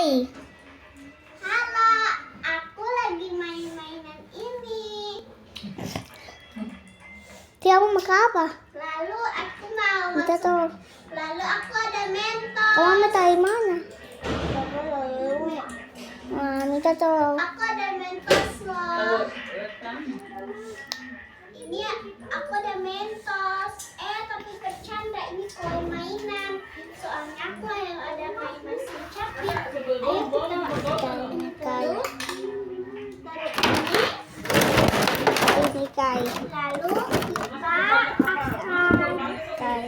Hai. Halo, aku lagi main mainan ini. Kamu makan apa? Lalu aku mau Minta tuh. Lalu aku ada mentos. Kamu dari mana? Nah, minta tuh. Aku ada mentos loh. Ini aku ada mentos. Tapi bercanda, ini koin mainan. Soalnya aku yang ada mainan si Capi. Ayo kita taruh Ini ini. kai. Lalu kita akan Kai.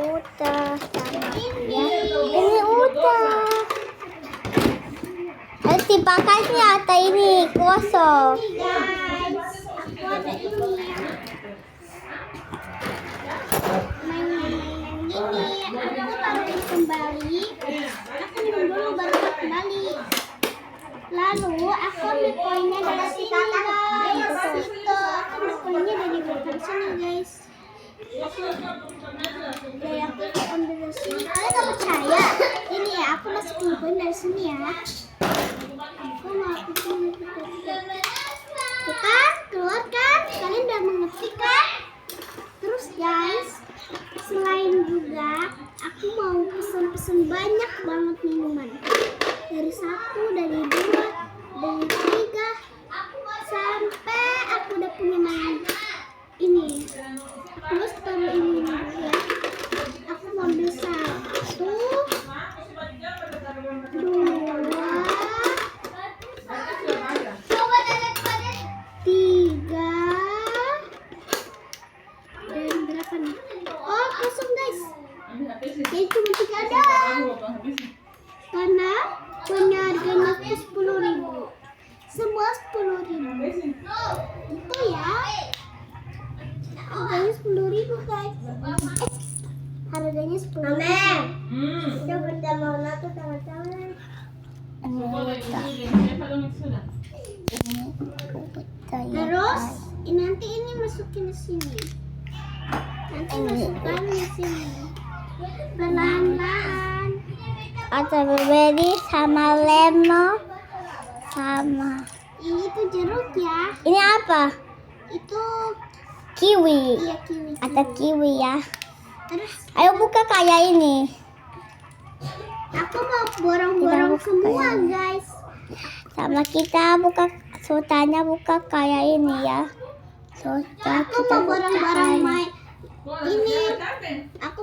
Uta sama ya. Ini uta. Harus dipakainya atau ini kosong. guys, aku ada ini mainan-mainan gini. Aku taruh kembali. Aku minum dulu baru kembali. Lalu aku ambil koinnya dari sini guys. Itu aku ambil koinnya dari belakang sini guys. Dari aku ambil dari sini. Kalian gak percaya? Ini ya, aku masukin koin dari sini ya. Aku mau bukan, keluar kan? Kalian udah mengerti kan? Terus guys, selain juga aku mau pesen banyak banget minuman. Dari 1, dari 2, dari 3, sampai aku udah punya mainan ini. Terus taruh ini dulu ya. Aku mau ambil 1, 2, 3, dan berapa nih? Oh, kosong guys. Jadi cuma 3 doang. Karena harganya 10.000. Semua 10.000. Itu ya. Harganya 10.000 guys. Harganya 10.000. Coba kita mau nato sama-sama. Terus nanti ini masukin ke sini. Nanti masukkan di sini. Perlahan-lahan. Ada beri sama lemon sama. Ini tuh jeruk ya. Ini apa? Itu Kiwi. iya kiwi. Ada kiwi ya. Terus Ayo buka kayak ini. aku mau borong-borong Kita buka semua kayak ini. guys. Sama kita buka sultannya buka kayak ini ya. Sultan Aku kita mau buka borong-borong kayak main ini. Aku